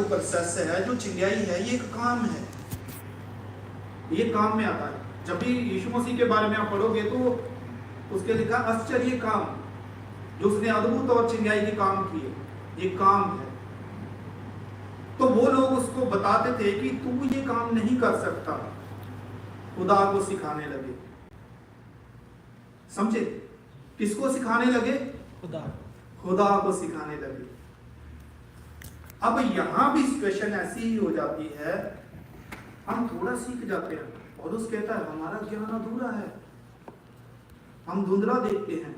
जो प्रोसेस है, जो चिंगाई है, ये एक काम है, ये काम में आता है। जब भी यीशु मसीह के बारे में आप पढ़ोगे तो उसके लिखा आश्चर्य काम, जो उसने अद्भुत और चिंगाई के काम किए, ये काम है। तो वो लोग उसको बताते थे कि तू ये काम नहीं कर सकता, खुदा को सिखाने लगे। समझे? किसको सिखाने लगे? खुदा को सिखाने लगे। अब यहां भी सिचुएशन ऐसी ही हो जाती है, हम थोड़ा सीख जाते हैं, पौलुस कहता है हमारा ज्ञान अधूरा है, हम धुंधला देखते हैं।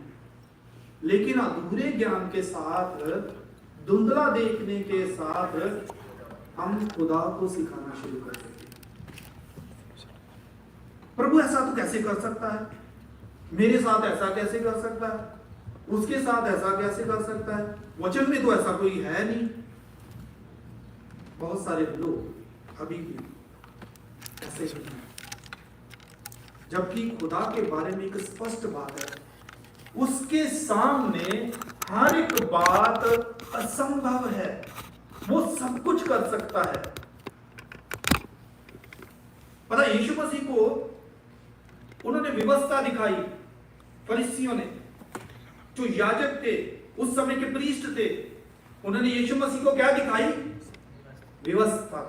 लेकिन अधूरे ज्ञान के साथ, धुंधला देखने के साथ हम खुदा को सिखाना शुरू कर देते हैं। प्रभु ऐसा तो कैसे कर सकता है, मेरे साथ ऐसा कैसे कर सकता है, उसके साथ ऐसा कैसे कर सकता है, वचन में तो ऐसा कोई है नहीं। बहुत सारे लोग अभी भी ऐसे ही हैं, जबकि खुदा के बारे में एक स्पष्ट बात है, उसके सामने हर एक बात असंभव है, वो सब कुछ कर सकता है। पता यीशु मसीह को उन्होंने व्यवस्था दिखाई, फरीसियों ने, जो याजक थे, उस समय के प्रीस्ट थे, उन्होंने यीशु मसीह को क्या दिखाई? व्यवस्था।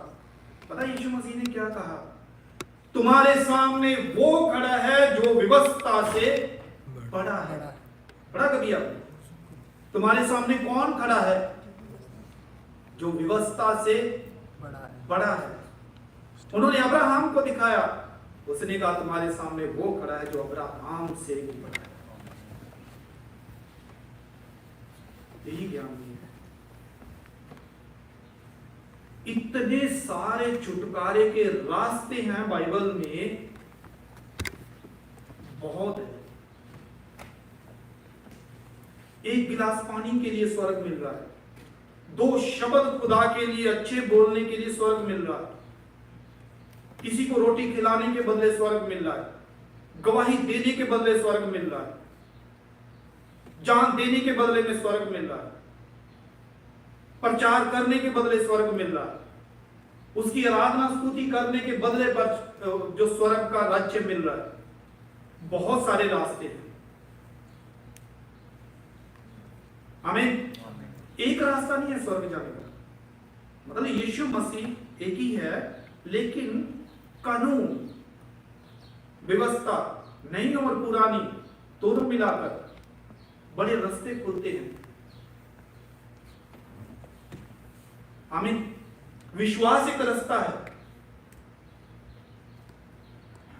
पता यीशु मसीह ने क्या कहा? तुम्हारे सामने वो खड़ा है जो व्यवस्था से बड़ा है। बड़ा कभी आप तुम्हारे सामने कौन खड़ा है? जो व्यवस्था से बड़ा है। उन्होंने अब्राहम को दिखाया, उसने कहा तुम्हारे सामने वो खड़ा है जो अब्राहम से भी बड़ा है। यही ज्ञान है। इतने सारे छुटकारे के रास्ते हैं बाइबल में, बहुत है। एक गिलास पानी के लिए स्वर्ग मिल रहा है, 2 शब्द खुदा के लिए अच्छे बोलने के लिए स्वर्ग मिल रहा है, किसी को रोटी खिलाने के बदले स्वर्ग मिल रहा है, गवाही देने के बदले स्वर्ग मिल रहा है, जान देने के बदले में स्वर्ग मिल रहा है, प्रचार करने के बदले स्वर्ग मिल रहा है, उसकी आराधना स्तुति करने के बदले पर जो स्वर्ग का राज्य मिल रहा है। बहुत सारे रास्ते हैं। हमें एक रास्ता नहीं है स्वर्ग जाने का, मतलब यीशु मसीह एक ही है, लेकिन कानून, व्यवस्था, नई और पुरानी दोनों मिलाकर बड़े रास्ते खुलते हैं। आमीन। विश्वास एक रास्ता है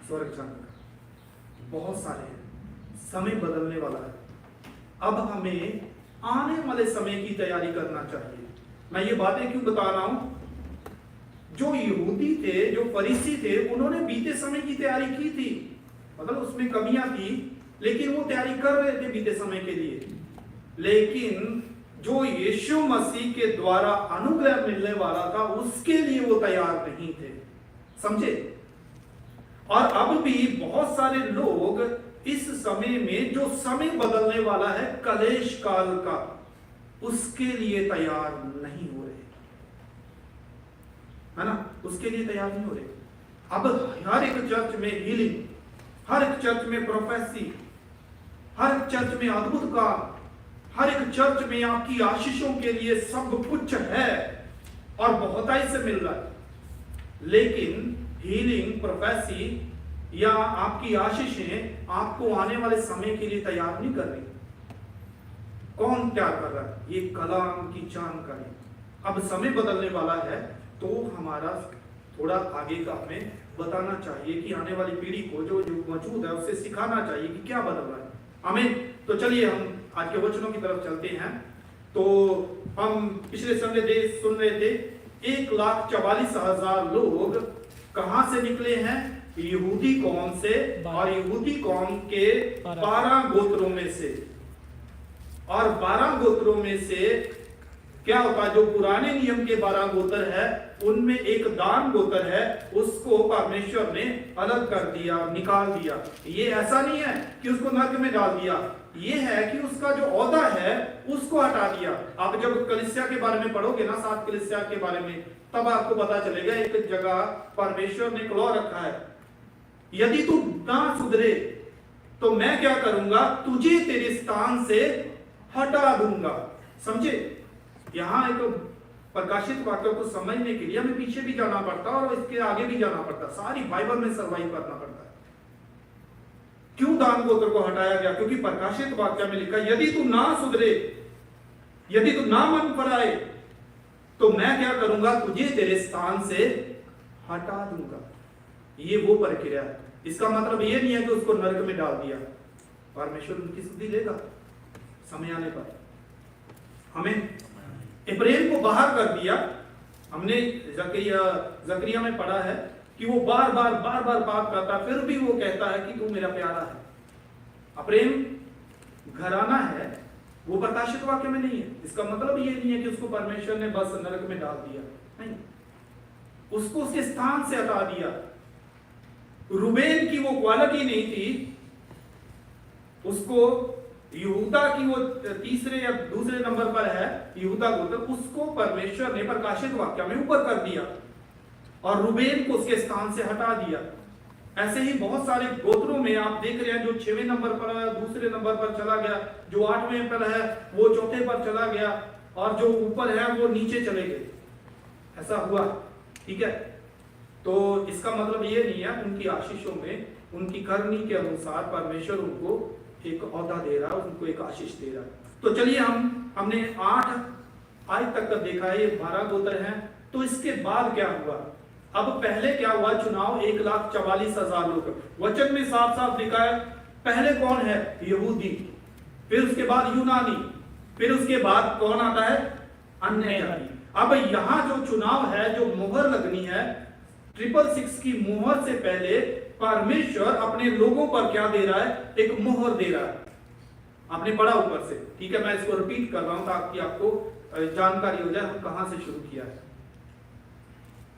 स्वर्ग जाने का। बहुत सारे हैं, समय बदलने वाला है। अब हमें आने वाले समय की तैयारी करना चाहिए। मैं ये बातें क्यों बता रहा हूं? जो यहूदी थे, जो फरीसी थे, उन्होंने बीते समय की तैयारी की थी, मतलब उसमें कमियां थी, लेकिन वो तैयारी कर रहे थे बीते समय के लिए। लेकिन जो यीशु मसीह के द्वारा अनुग्रह मिलने वाला था, उसके लिए वो तैयार नहीं थे। समझे? और अब भी बहुत सारे लोग इस समय में, जो समय बदलने वाला है कलेश काल का, उसके लिए तैयार नहीं हो रहे, है ना? उसके लिए तैयार नहीं हो रहे। अब हर एक चर्च में हीलिंग, हर एक चर्च में प्रोफेसी, हर एक चर्च में अद्भुत काम, हर एक चर्च में आपकी आशीषों के लिए सब कुछ है और बहुताई से मिल रहा है। लेकिन हीलिंग, प्रोफेसी या आपकी आशीषें आपको आने वाले समय के लिए तैयार नहीं कर रही। कौन तैयार कर रहा है? ये कलाम की जानकारी। अब समय बदलने वाला है, तो हमारा थोड़ा आगे का हमें बताना चाहिए कि आने वाली पीढ़ी को जो मौजूद है उसे सिखाना चाहिए कि क्या बदल रहा है। आमीन। तो चलिए हम आज के वचनों की तरफ चलते हैं। तो हम पिछले संडे सुन रहे थे 1,44,000 लोग कहां से निकले हैं? यहूदी कौम से, और यहूदी कौम के 12 गोत्रों में से। और 12 गोत्रों में से क्या होता है? जो पुराने नियम के 12 गोत्र है, उनमें एक दान गोत्र है, उसको परमेश्वर ने अलग कर दिया, निकाल दिया। ये ऐसा नहीं है कि उसको नरक में डाल दिया, ये है कि उसका जो ओहदा है उसको हटा दिया। आप जब कलीसिया के बारे में पढ़ोगे ना, 7 कलीसिया के बारे में, तब आपको पता चलेगा एक जगह परमेश्वर ने एक लॉ रखा है, यदि तू ना सुधरे तो मैं क्या करूंगा, तुझे तेरे स्थान से हटा दूंगा। समझे? यहां एक प्रकाशित वाक्यों को समझने के लिए हमें पीछे भी जाना पड़ता और इसके आगे भी जाना पड़ता, सारी बाइबल में सर्वाइव करना पड़ता है। क्यों दान गोत्र को हटाया गया? क्योंकि प्रकाशित वाक्य में लिखा, यदि तू ना सुधरे, यदि तू ना मन पर आए, तो मैं क्या करूंगा, तुझे तेरे स्थान से हटा दूंगा। ये वो प्रक्रिया है। इसका मतलब ये नहीं है कि उसको नरक में डाल दिया, परमेश्वर उनकी सुधि लेगा समय आने पर। हमें इब्राहिम को बाहर कर दिया। हमने जकरिया में पढ़ा है कि वो बार बार पाप करता, फिर भी वो कहता है कि तू मेरा प्यारा है। इब्राहिम घराना है, वो प्रकाशित वाक्य में नहीं है। इसका मतलब ये नहीं है कि उसको परमेश्वर ने बस नरक में डाल दिया, नहीं, उसको उसके स्थान से हटा दिया। रूबेन की वो क्वालिटी नहीं थी, उसको यहूदा की वो तीसरे या दूसरे नंबर पर है, यहूदा गोत्र, उसको परमेश्वर ने प्रकाशित वाक्य में ऊपर कर दिया और रूबेन को उसके स्थान से हटा दिया। ऐसे ही बहुत सारे गोत्रों में आप देख रहे हैं, जो 6वें नंबर पर है दूसरे नंबर पर चला गया, जो 8वें पर है वो चौथे पर चला गया, और जो ऊपर है वो नीचे चले गए। ऐसा हुआ, ठीक है? तो इसका मतलब ये नहीं है, उनकी आशीषों में उनकी करनी के अनुसार परमेश्वर उनको एक ओहदा दे रहा, उनको एक आशीष दे रहा। तो चलिए हमने 8 आज तक का देखा है, ये 12 गोत्र हैं। तो इसके बाद क्या हुआ? अब पहले क्या हुआ? चुनाव 1,44,000 लोग। वचन में साफ साफ लिखा है, पहले कौन है? यहूदी, फिर उसके बाद यूनानी, फिर उसके बाद कौन आता है? अन्य जाति। अब यहां जो चुनाव है, जो मुहर लगनी है, 666 की मुहर से पहले परमेश्वर अपने लोगों पर क्या दे रहा है? एक मुहर दे रहा है। आपने पढ़ा ऊपर से, ठीक है? मैं इसको रिपीट कर रहा हूं ताकि आपको जानकारी हो जाए हम कहां से शुरू किया है।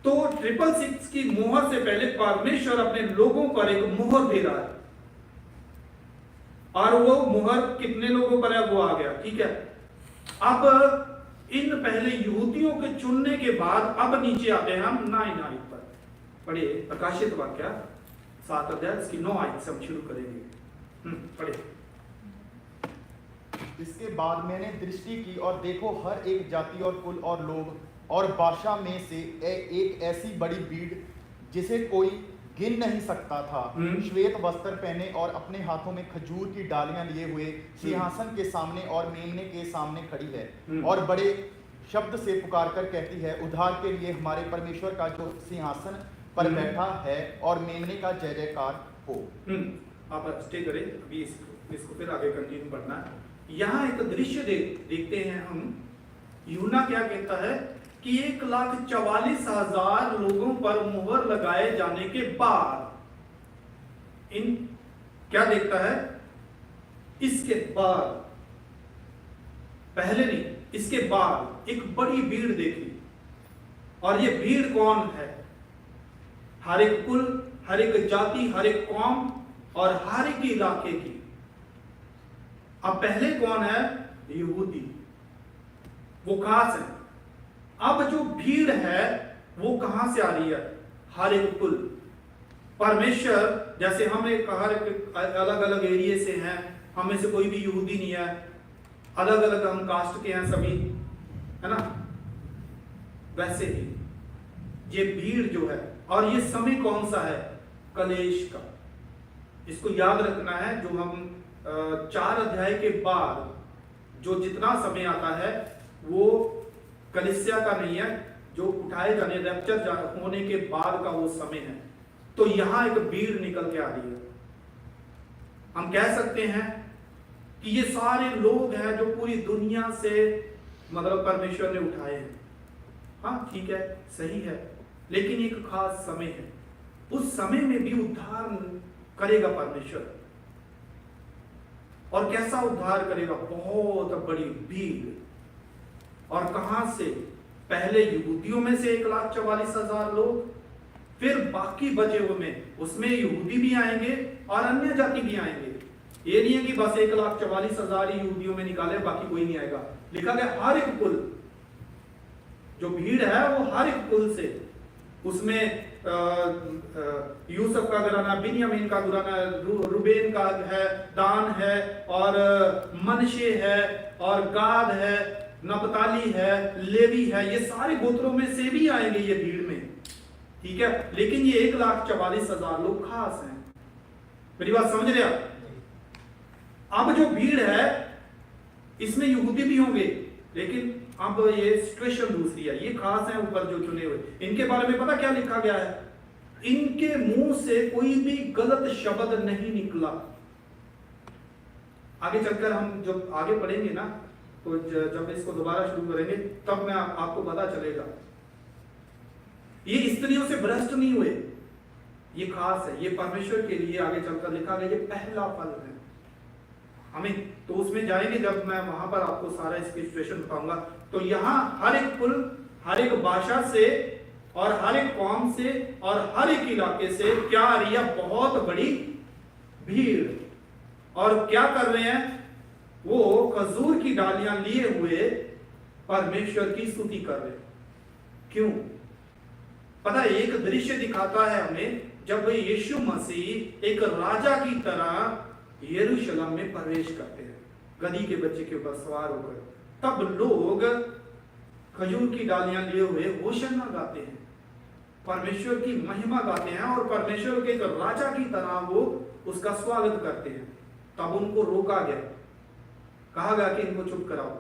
तो 666 की मुहर से पहले परमेश्वर अपने लोगों पर एक मुहर दे रहा है, और वो मुहर कितने लोगों पर है? वो आ गया, ठीक है? अब इन पहले यहूदियों के चुनने के बाद अब नीचे आते हैं हम 9 पर। पढ़िए प्रकाशित वाक्य 7 अध्याय इसकी 9 आयत से हम शुरू करेंगे। पढ़िए। इसके बाद मैंने दृष्टि की और देखो, हर एक जाति और कुल और लोग और भाषा में से एक ऐसी बड़ी भीड़ जिसे कोई गिन नहीं सकता था, श्वेत वस्त्र पहने और अपने हाथों में खजूर की डालियां लिए हुए सिंहासन के सामने और मेमने के सामने खड़ी है, और बड़े शब्द से पुकार कर कहती है, उद्धार के लिए हमारे परमेश्वर का जो सिंहासन पर बैठा है और मेमने का जय जयकार हो। आप स्टे करें, अभी इसको फिर आगे कंटिन्यू करना है। यहाँ एक दृश्य देखते हैं हम। यूना क्या कहता है कि 1,44,000 लोगों पर मुहर लगाए जाने के बाद इन क्या देखता है? इसके बाद, पहले नहीं, इसके बाद एक बड़ी भीड़ देखी। और ये भीड़ कौन है? हर एक कुल, हर एक जाति, हर एक कौम और हर एक इलाके की। अब पहले कौन है? यहूदी, वो खास है। अब जो भीड़ है वो कहां से आ रही है? हर एक कुल। परमेश्वर, जैसे हम एक अलग अलग एरिया से हैं, हमें से कोई भी यहूदी नहीं है, अलग अलग हम कास्ट के हैं सभी, है ना? वैसे ही ये भीड़ जो है, और ये समय कौन सा है? कलेश का। इसको याद रखना है। जो हम 4 अध्याय के बाद जो जितना समय आता है वो कलीसिया का नहीं है, जो उठाए जाने, रैप्चर होने के बाद का वो समय है। तो यहां एक भीड़ निकल के आ रही है। हम कह सकते हैं कि ये सारे लोग हैं जो पूरी दुनिया से मतलब परमेश्वर ने उठाए हैं। हाँ ठीक है, सही है, लेकिन एक खास समय है। उस समय में भी उद्धार करेगा परमेश्वर। और कैसा उद्धार करेगा? बहुत बड़ी भीड़। और कहां से? पहले यहूदियों में से 1,44,000 लोग, फिर बाकी बचे हुए में, उसमें यहूदी भी आएंगे और अन्य जाति भी आएंगे। ये नहीं है कि बस 1,44,000 ही यहूदियों में निकाले बाकी कोई नहीं आएगा। लिखा गया हर एक कुल, जो भीड़ है वो हर एक कुल से, उसमें यूसुफ का घराना, बिन्यामीन का घराना, रूबेन का है, दान है और मनशे है और गाद है, नपताली है, लेवी है, ये सारे गोत्रों में से भी आएंगे ये भीड़ में, ठीक है। लेकिन ये 1,44,000 लोग खास हैं। मेरी बात समझ रहे आप? अब जो भीड़ है इसमें यहूदी भी होंगे, लेकिन अब ये सिचुएशन दूसरी है। ये खास है ऊपर जो चुने हुए, इनके बारे में पता क्या लिखा गया है? इनके मुंह से कोई भी गलत शब्द नहीं निकला। आगे चलकर हम जब आगे पढ़ेंगे ना, तो जब इसको दोबारा शुरू करेंगे तब मैं आपको पता चलेगा। ये स्त्रियों से भ्रष्ट नहीं हुए, ये खास है, ये परमेश्वर के लिए आगे चलकर लिखा गया, ये पहला फल है। हमें तो उसमें जाएंगे जब मैं वहां पर आपको सारा इसकी सिचुएशन बताऊंगा। तो यहाँ हर एक कुल, हर एक भाषा से और हर एक कौम से और हर एक इलाके से क्या आ रही है? बहुत बड़ी भीड़। और क्या कर रहे हैं? वो खजूर की डालियां लिए हुए परमेश्वर की स्तुति कर रहे हैं। क्यों? पता है, एक दृश्य दिखाता है हमें, जब यीशु मसीह एक राजा की तरह यरूशलेम में प्रवेश करते हैं गधी के बच्चे के ऊपर सवार होकर, तब लोग खजूर की डालियां लिए हुए होशन्ना गाते हैं, परमेश्वर की महिमा गाते हैं और परमेश्वर के एक राजा की तरह वो उसका स्वागत करते हैं। तब उनको रोका गया, कहा गया कि इनको चुप कराओ।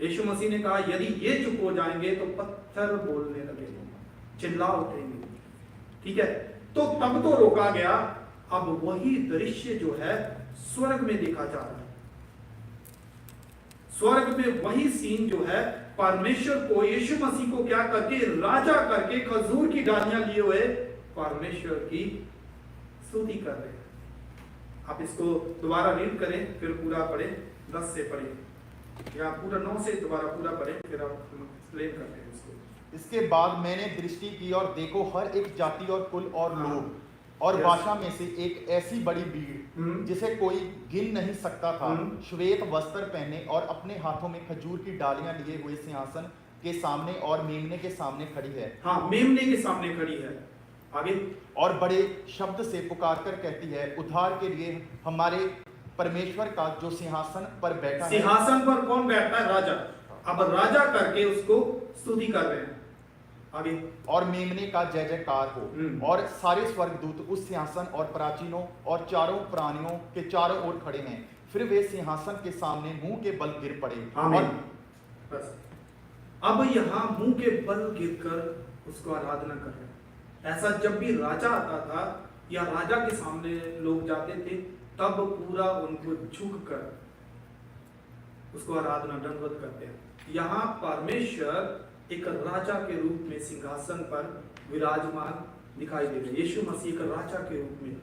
यीशु मसीह ने कहा यदि ये चुप हो जाएंगे तो पत्थर बोलने लगेंगे, चिल्ला उठेंगे, ठीक है। तो तब तो रोका गया। अब वही दृश्य जो है स्वर्ग में देखा जा रहा है। स्वर्ग में वही सीन जो है, परमेश्वर को, यीशु मसीह को क्या करके, राजा करके खजूर की डालियां लिए हुए परमेश्वर की स्तुति कर रहे हैं। आप इसको दोबारा रीड करें, फिर पूरा पढ़ें, 10 से पढ़ें या पूरा 9 से दोबारा पूरा पढ़ें, फिर आप एक्सप्लेन करते हैं इसको। इसके बाद मैंने दृष्टि की और देखो हर एक जाति और कुल और लोग और भाषा में से एक ऐसी बड़ी भीड़ जिसे कोई गिन नहीं सकता था, श्वेत वस्त्र पहने और अपने हाथों में खजूर की डालियां लिए हुए सिंहासन के सामने और मेमने के सामने खड़ी है। हाँ, मेमने के सामने खड़ी है। आगे, और बड़े शब्द से पुकार कर कहती है, उद्धार के लिए हमारे परमेश्वर का जो सिंहासन पर बैठा है। सिंहासन पर कौन बैठा है? राजा। अब राजा करके उसको स्तुति कर रहे हैं। आगे, और मेमने का जय जयकार हो। और सारे स्वर्गदूत उस सिंहासन और प्राचीनों और चारों प्राणियों के चारों ओर खड़े हैं। फिर वे सिंहासन के सामने मुंह के बल गिर पड़े। और बस अब यहाँ मुंह के बल गिरकर उसको आराधना कर रहे हैं। ऐसा जब भी राजा आता था या राजा के सामने लोग जाते थे, तब पूरा उनको झुक कर उसको आराधना, दंडवत करते हैं। यहाँ परमेश्वर एक राजा के रूप में सिंहासन पर विराजमान दिखाई दे रहे, यीशु मसीह एक राजा के रूप में।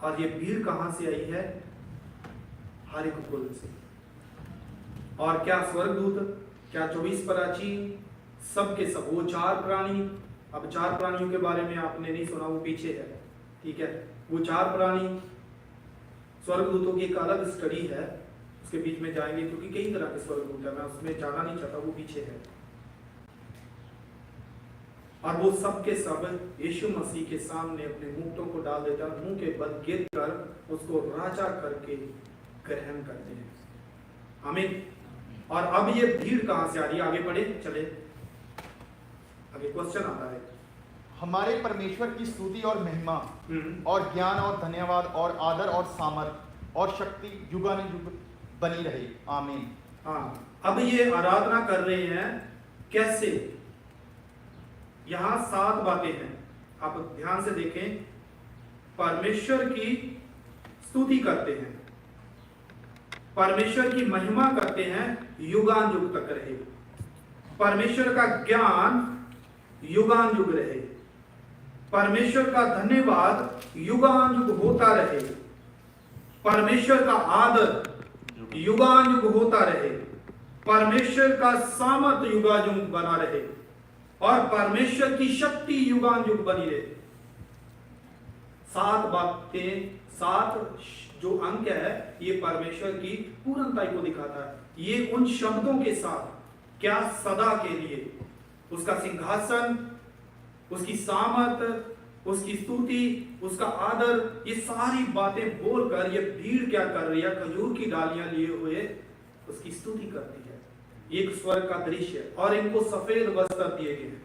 और ये भीड़ कहां से आई है? हर एक कुल से। और क्या स्वर्गदूत, क्या 24 प्राचीन, सब के सब, वो 4 प्राणी। अब 4 प्राणियों के बारे में आपने नहीं सुना, वो पीछे है, ठीक है। वो 4 प्राणी स्वर्गदूतों की एक अलग स्टडी है, उसके बीच में जाएंगे, क्योंकि कई तरह के स्वर्गदूत है, मैं उसमें जाना नहीं चाहता, वो पीछे है। और वो सब के सब यीशु मसीह के सामने अपने मुकुटों को डाल देता, मुंह के बल गिर कर उसको राजा करके ग्रहण करते हैं। आमीन। और अब ये भीड़ कहां से आ रही है? आगे बढ़े, चले, आगे क्वेश्चन आता है। हमारे परमेश्वर की स्तुति और महिमा और ज्ञान और धन्यवाद और आदर और सामर्थ और शक्ति युगानुयुग बनी रहे। आमीन। हाँ, अब ये आराधना कर रहे हैं कैसे? यहां 7 बातें हैं, आप ध्यान से देखें। परमेश्वर की स्तुति करते हैं, परमेश्वर की महिमा करते हैं, युगानुयुग तक रहे। परमेश्वर का ज्ञान युगानुयुग रहे, परमेश्वर का धन्यवाद युगानुयुग होता रहे, परमेश्वर का आदर युगानुयुग होता रहे, परमेश्वर का सामर्थ युगानुयुग बना रहे और परमेश्वर की शक्ति युगानुयुग बनी रहे। 7 बातें, 7 जो अंक है ये परमेश्वर की पूर्णता को दिखाता है। ये उन शब्दों के साथ क्या सदा के लिए उसका सिंहासन, उसकी सामर्थ, उसकी स्तुति, उसका आदर, ये सारी बातें बोलकर ये भीड़ क्या कर रही है, खजूर की डालियां लिए हुए उसकी स्तुति करती है। एक स्वर्ग का दृश्य है। और इनको सफेद वस्त्र दिए गए हैं।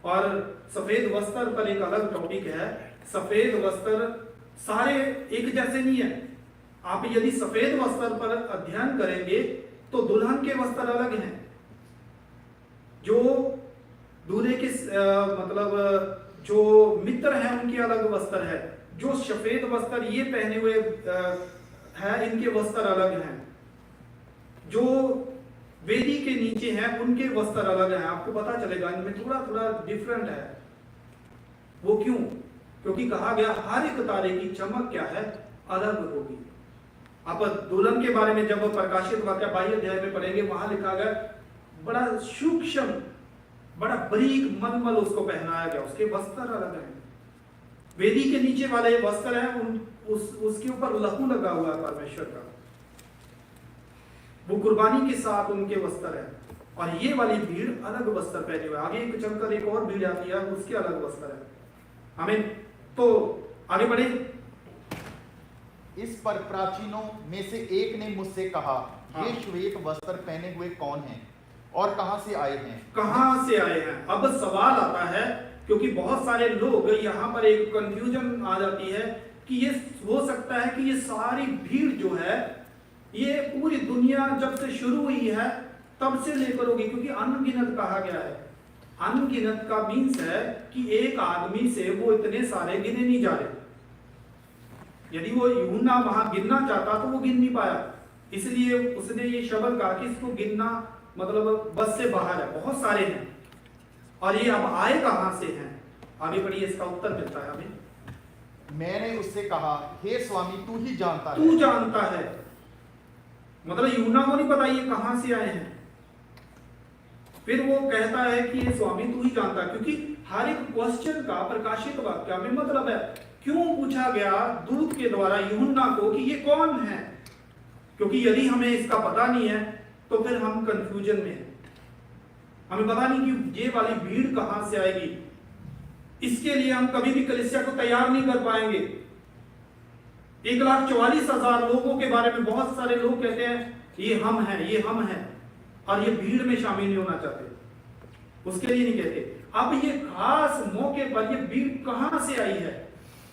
और सफेद वस्त्र पर एक अलग टॉपिक है। सफेद वस्त्र सारे एक जैसे नहीं है। आप यदि सफेद वस्त्र पर अध्ययन करेंगे तो दुल्हन के वस्त्र अलग हैं, जो दूल्हे के मतलब जो मित्र हैं उनके अलग वस्त्र है, जो सफेद वस्त्र ये पहने हुए है इनके वस्त्र अलग हैं, जो वेदी के नीचे हैं उनके वस्त्र अलग हैं। आपको पता चलेगा इनमें थोड़ा थोड़ा डिफरेंट है। वो क्यों? क्योंकि कहा गया हर एक तारे की चमक क्या है, अलग होगी। आप दुल्हन के बारे में जब प्रकाशित वाक्य 22 अध्याय में पढ़ेंगे, वहां लिखा गया बड़ा सूक्ष्म, बड़ा बारीक मलमल उसको पहनाया गया, उसके वस्त्र अलग हैं। वेदी के नीचे वाले वस्त्र हैं उसके ऊपर लहू लगा हुआ है परमेश्वर का, वो कुर्बानी के साथ उनके वस्त्र है। और ये वाली भीड़ अलग वस्त्र पहने हुए। आगे चलकर एक और भीड़ आती है, उसके अलग वस्त्र है। आमीन। तो आगे बढ़े। इस पर प्राचीनों में से एक ने मुझसे कहा, हाँ। ये श्वेत वस्त्र पहने हुए कौन हैं और कहां से आए हैं? कहां से आए हैं? अब सवाल आता है, क्योंकि बहुत सारे लोग यहाँ पर एक कंफ्यूजन आ जाती है कि ये हो सकता है कि ये सारी भीड़ जो है ये पूरी दुनिया जब से शुरू हुई है तब से लेकर होगी, क्योंकि अनगिनत कहा गया है। अनगिनत का मीन्स है कि एक आदमी से वो इतने सारे गिने नहीं जा रहे। यदि वो यूहन्ना वहां गिनना चाहता तो वो गिन नहीं पाया, इसलिए उसने ये शब्द कहा कि इसको गिनना मतलब बस से बाहर है, बहुत सारे हैं। और ये अब आए कहां से हैं? आगे बढ़िए, इसका उत्तर मिलता है हमें। मैंने उससे कहा, हे स्वामी तू ही जानता है। तू जानता है, मतलब यूहन्ना को नहीं पता ये कहां से आए हैं। फिर वो कहता है कि ये स्वामी तू ही जानता है, क्योंकि हर एक क्वेश्चन का प्रकाशित वाक्य में मतलब है। क्यों पूछा गया दूत के द्वारा यूहन्ना को कि ये कौन है? क्योंकि यदि हमें इसका पता नहीं है तो फिर हम कंफ्यूजन में हैं। हमें पता नहीं कि ये वाली भीड़ कहां से आएगी। इसके लिए हम कभी भी कलीसिया को तैयार नहीं कर पाएंगे। 1,44,000 लोगों के बारे में बहुत सारे लोग कहते हैं ये हम हैं, ये हम हैं, और ये भीड़ में शामिल नहीं होना चाहते, उसके लिए नहीं कहते। अब ये खास मौके पर ये भीड़ कहां से आई है?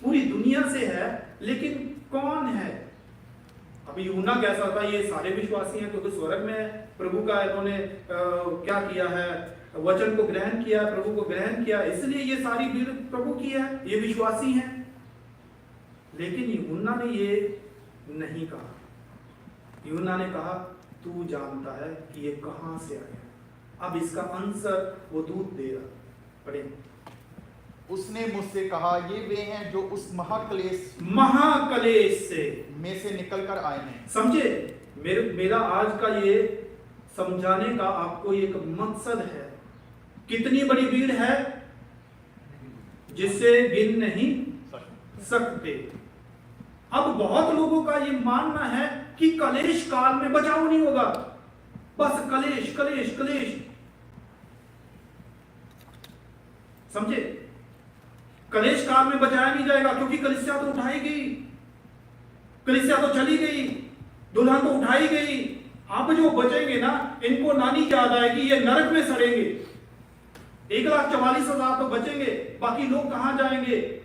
पूरी दुनिया से है, लेकिन कौन है? अब यूहन्ना कैसा था? ये सारे विश्वासी हैं, क्योंकि स्वर्ग में प्रभु का इन्होंने क्या किया है, वचन को ग्रहण किया, प्रभु को ग्रहण किया, इसलिए ये सारी भीड़ प्रभु की है, ये विश्वासी हैं। लेकिन यूहन्ना ने ये नहीं कहा। यूहन्ना ने कहा तू जानता है कि ये कहां से आया। अब इसका आंसर वो दूत दे रहा। पढ़े। उसने मुझसे कहा, ये वे हैं जो उस महाक्लेश से में से निकलकर आए हैं। समझे? मेरा आज का ये समझाने का आपको एक मकसद है। कितनी बड़ी भीड़ है जिसे गिन नहीं सकते। अब बहुत लोगों का ये मानना है कि कलेश काल में बचाव नहीं होगा, बस कलेश कलेश कलेश। समझे? कलेश काल में बचाया नहीं जाएगा, क्योंकि कलीसिया तो उठाई गई, कलीसिया तो चली गई, दुल्हन तो उठाई गई। अब जो बचेंगे ना, इनको नानी याद आएगी, ये नरक में सड़ेंगे। 1,44,000 तो बचेंगे, बाकी लोग कहां जाएंगे?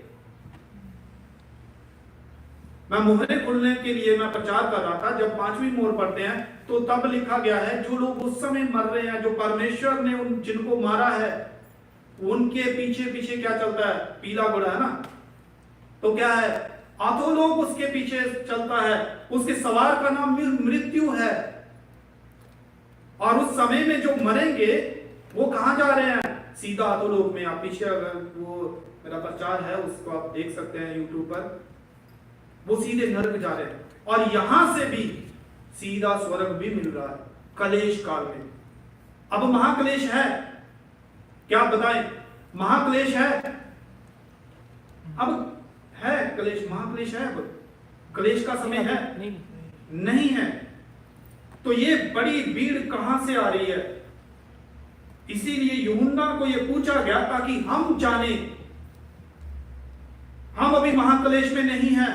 मैं मोहरे खुलने के लिए मैं प्रचार कर रहा था, जब 5वीं मोहर पढ़ते हैं तो तब लिखा गया है जो लोग उस समय मर रहे हैं, जो परमेश्वर ने उन जिनको मारा है, उनके पीछे पीछे क्या चलता है? पीला घोड़ा है ना, तो क्या है? अधोलोक उसके पीछे चलता है, उसके सवार का नाम मृत्यु है। और उस समय में जो मरेंगे वो कहां जा रहे हैं? सीधा अधोलोक में। आप पीछे अगर वो मेरा प्रचार है उसको आप देख सकते हैं यूट्यूब पर, वो सीधे नरक जा रहे हैं। और यहां से भी सीधा स्वर्ग भी मिल रहा है कलेश काल में। अब महाक्लेश है, क्या बताएं? महाक्लेश है, अब है कलेश, महाक्लेश है। अब क्लेश का समय है? नहीं है। तो ये बड़ी भीड़ कहां से आ रही है? इसीलिए यूहन्ना को यह पूछा गया ताकि हम जाने हम अभी महाक्लेश में नहीं हैं।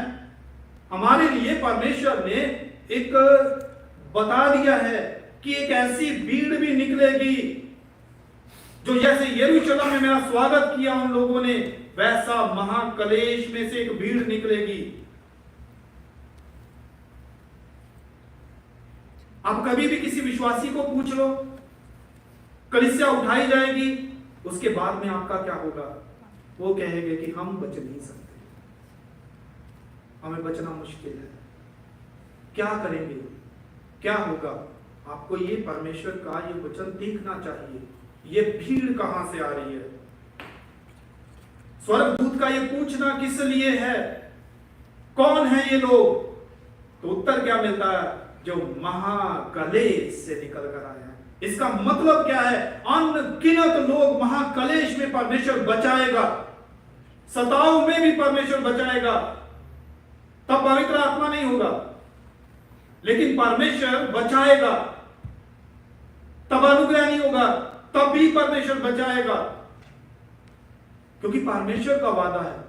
हमारे लिए परमेश्वर ने एक बता दिया है कि एक ऐसी भीड़ भी निकलेगी जो जैसे यरूशलेम में मेरा स्वागत किया उन लोगों ने, वैसा महाक्लेश में से एक भीड़ निकलेगी। अब कभी भी किसी विश्वासी को पूछ लो, कलीसिया उठाई जाएगी, उसके बाद में आपका क्या होगा? वो कहेंगे कि हम बच नहीं सकते, हमें बचना मुश्किल है, क्या करेंगे, क्या होगा? आपको ये परमेश्वर का ये वचन देखना चाहिए। ये भीड़ कहां से आ रही है? स्वर्गदूत का ये पूछना किस लिए है? कौन है ये लोग? तो उत्तर क्या मिलता है? जो महाक्लेश से निकल कर आए हैं। इसका मतलब क्या है? अनगिनत लोग महाक्लेश में परमेश्वर बचाएगा, सताव में भी परमेश्वर बचाएगा। तब पवित्र आत्मा नहीं होगा, लेकिन परमेश्वर बचाएगा। तब अनुग्रह नहीं होगा, तब भी परमेश्वर बचाएगा, क्योंकि परमेश्वर का वादा है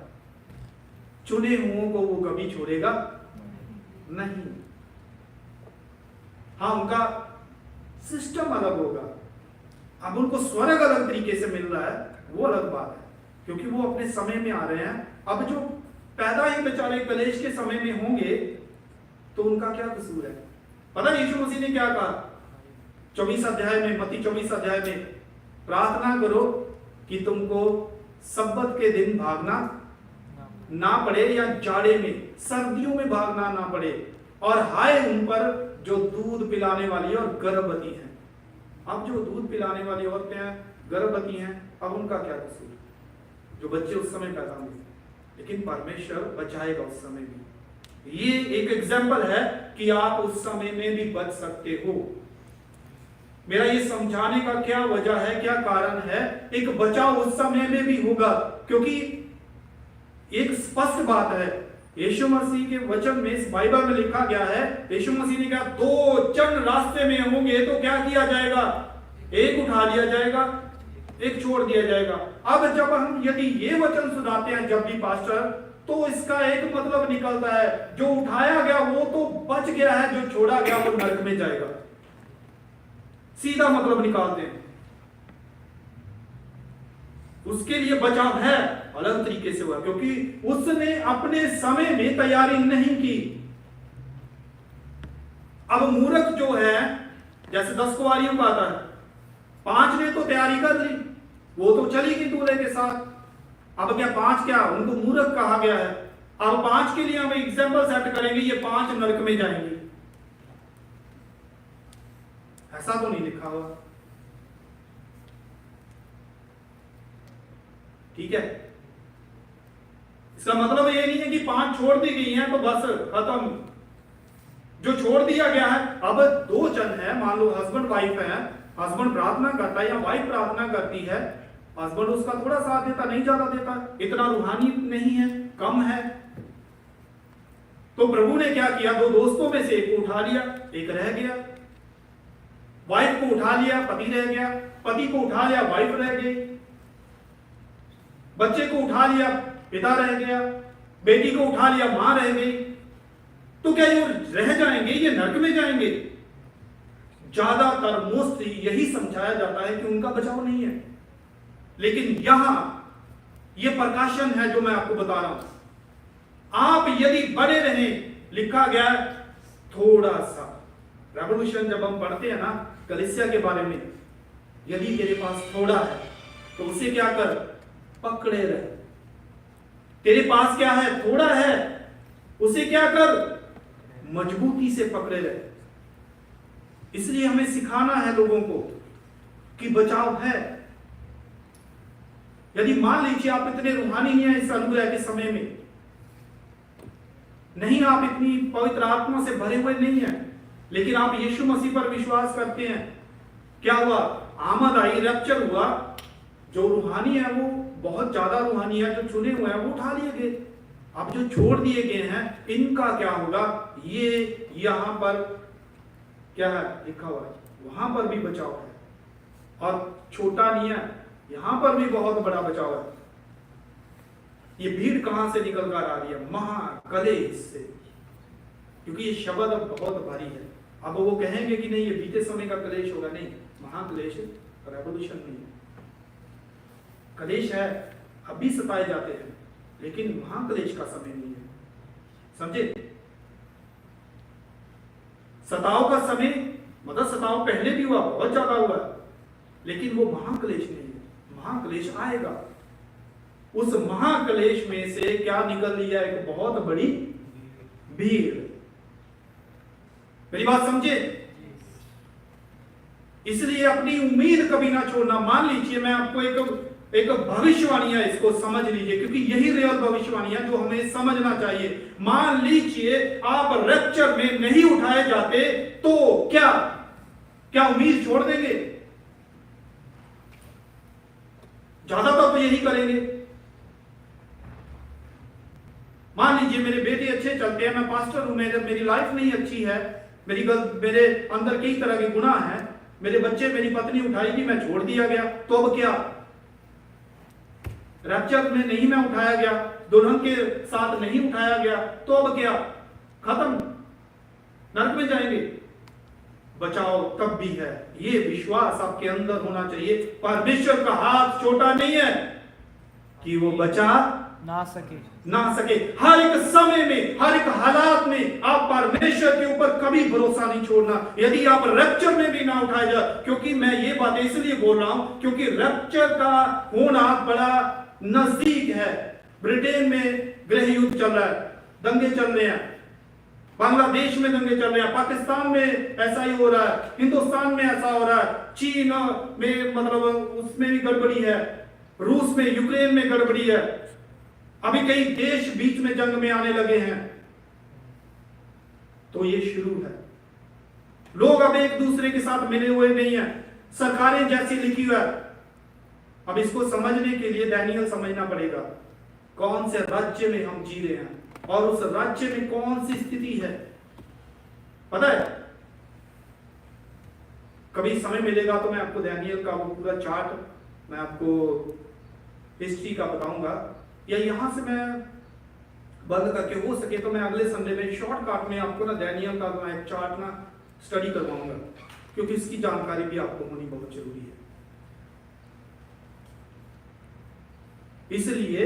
चुने हुओं को वो कभी छोड़ेगा नहीं। हाँ, उनका सिस्टम अलग होगा। अब उनको स्वर्ग अलग तरीके से मिल रहा है, वो अलग बात है, क्योंकि वो अपने समय में आ रहे हैं। अब जो पैदा ही बेचारे कलेश के समय में होंगे तो उनका क्या कसूर है? पता है यीशु मसीह ने क्या कहा 24 अध्याय में, मत्ती 24 अध्याय में, प्रार्थना करो कि तुमको सब्बत के दिन भागना ना पड़े, या जाड़े में, सर्दियों में भागना ना पड़े, और हाय उन पर जो दूध पिलाने वाली और गर्भवती हैं। अब जो दूध पिलाने वाली औरतें हैं, गर्भवती हैं, अब उनका क्या कसूर? जो बच्चे उस समय पैदा होंगे, लेकिन परमेश्वर बचाएगा उस समय भी। ये एक एग्जाम्पल है कि आप उस समय में भी बच सकते हो। मेरा ये समझाने का क्या वजह है, क्या कारण है? एक बचाव उस समय में भी होगा, क्योंकि एक स्पष्ट बात है, यीशु मसीह के वचन में, इस बाइबल में लिखा गया है, यीशु मसीह ने कहा 2 जन रास्ते में होंगे तो क्या किया जाएगा? एक उठा लिया जाएगा, एक छोड़ दिया जाएगा। अब जब हम यदि ये वचन सुनाते हैं जब भी पास्टर, तो इसका एक मतलब निकलता है, जो उठाया गया वो तो बच गया है, जो छोड़ा गया वो नरक में जाएगा। सीधा मतलब निकालते हैं। उसके लिए बचाव है, अलग तरीके से हुआ, क्योंकि उसने अपने समय में तैयारी नहीं की। अब मूर्ख जो है, जैसे 10 कुंवारियों का आता है, 5 ने तो तैयारी कर ली, वो तो चली गई दूल्हे के साथ। अब क्या 5 क्या उनको मूर्ख कहा गया है? अब 5 के लिए हम एग्जाम्पल सेट करेंगे, ये 5 नरक में जाएंगे, ऐसा तो नहीं लिखा हुआ। ठीक है, इसका मतलब ये नहीं है कि 5 छोड़ दी गई हैं तो बस खत्म। जो छोड़ दिया गया है, अब 2 जन है, मान लो हस्बैंड वाइफ है, हस्बैंड प्रार्थना करता है या वाइफ प्रार्थना करती है, हस्बैंड उसका थोड़ा साथ देता, नहीं ज्यादा देता, इतना रूहानी नहीं है, कम है, तो प्रभु ने क्या किया? 2 दोस्तों में से एक को उठा लिया, एक रह गया। वाइफ को उठा लिया, पति रह गया, पति को उठा लिया, वाइफ रह गई, बच्चे को उठा लिया, पिता रह गया, बेटी को उठा लिया, मां रह गई। तो क्या ये रह जाएंगे, ये नरक में जाएंगे? ज्यादातर मोस्टली यही समझाया जाता है कि उनका बचाव नहीं है, लेकिन यहां ये प्रकाशन है जो मैं आपको बता रहा हूं। आप यदि बड़े रहें, लिखा गया है थोड़ा सा, रेवोल्यूशन जब हम पढ़ते हैं ना कलीसिया के बारे में, यदि तेरे पास थोड़ा है तो उसे क्या कर? पकड़े रहे। तेरे पास क्या है? थोड़ा है, उसे क्या कर? मजबूती से पकड़े रहे। इसलिए हमें सिखाना है लोगों को कि बचाव है। यदि मान लीजिए आप इतने रूहानी नहीं है इस अनुग्रह के समय में, नहीं, आप इतनी पवित्र आत्मा से भरे हुए नहीं है, लेकिन आप यीशु मसीह पर विश्वास करते हैं, क्या हुआ? आमद आई, रैप्चर हुआ, जो रूहानी है वो बहुत ज्यादा रूहानी है, जो चुने हुए हैं वो उठा लिए गए, अब जो छोड़ दिए गए हैं इनका क्या होगा? ये यहां पर क्या है लिखा हुआ है, वहां पर भी बचाव है और छोटा नहीं है, यहां पर भी बहुत बड़ा बचाव है। ये भीड़ कहां से निकल कर आ रही है? महाक्लेश से, क्योंकि ये शब्द अब बहुत भारी है। अब वो कहेंगे कि नहीं ये बीते समय का क्लेश होगा, नहीं, महाक्लेश रेवोल्यूशन नहीं है। क्लेश है, अभी सताए जाते हैं, लेकिन महाक्लेश का समय नहीं है, समझे? सताव का समय मतलब सताव पहले भी हुआ, बहुत ज्यादा हुआ, लेकिन वो महाक्लेश नहीं है। महाक्लेश आएगा, उस महाक्लेश में से क्या निकल लिया? एक बहुत बड़ी भीड़। मेरी बात समझे? इसलिए अपनी उम्मीद कभी ना छोड़ना। मान लीजिए मैं आपको एक भविष्यवाणी है, इसको समझ लीजिए, क्योंकि यही रियल भविष्यवाणी है जो हमें समझना चाहिए। मान लीजिए आप रैप्चर में नहीं उठाए जाते तो क्या उम्मीद छोड़ देंगे? ज्यादातर तो यही करेंगे। मान लीजिए मेरे बेटे अच्छे चलते हैं, मैं पास्टर हूं, मेरी लाइफ नहीं अच्छी है, मेरे अंदर कई तरह के गुनाह हैं, मेरे बच्चे, मेरी पत्नी उठाएगी, मैं छोड़ दिया गया, तो अब क्या? रैप्चर में नहीं मैं उठाया गया, दुल्हन के साथ नहीं उठाया गया, तो अब क्या? खत्म, नरक में जाएंगे। बचाव तब भी है। ये विश्वास आपके अंदर होना चाहिए, परमेश्वर का हाथ छोटा नहीं है कि वो बचा ना सके। हर एक समय में, हर एक हालात में आप परमेश्वर के ऊपर कभी भरोसा नहीं छोड़ना। यदि आप रैप्चर में भी ना उठाए जाए, क्योंकि मैं ये बात इसलिए बोल रहा हूं क्योंकि रैप्चर का होना बड़ा नजदीक है। ब्रिटेन में गृह युद्ध चल रहा है, दंगे चल रहे हैं, बांग्लादेश में दंगे चल रहे हैं, पाकिस्तान में ऐसा ही हो रहा है, हिंदुस्तान में ऐसा हो रहा है, चीन में मतलब उसमें भी गड़बड़ी है, रूस में, यूक्रेन में गड़बड़ी है, अभी कई देश बीच में जंग में आने लगे हैं। तो ये शुरू है। लोग अब एक दूसरे के साथ मिले हुए नहीं है, सरकारें जैसी लिखी हुई है। अब इसको समझने के लिए दानियल समझना पड़ेगा कौन से राज्य में हम जी रहे हैं और उस राज्य में कौन सी स्थिति है। पता है, कभी समय मिलेगा तो मैं आपको दानियल का वो पूरा चार्ट मैं आपको हिस्ट्री का बताऊंगा, या यहां से मैं बंद करके हो सके तो मैं अगले संडे में शॉर्टकट में आपको ना दानियल का मैं एक चार्ट ना स्टडी करवाऊंगा, क्योंकि इसकी जानकारी भी आपको होनी बहुत जरूरी है। इसलिए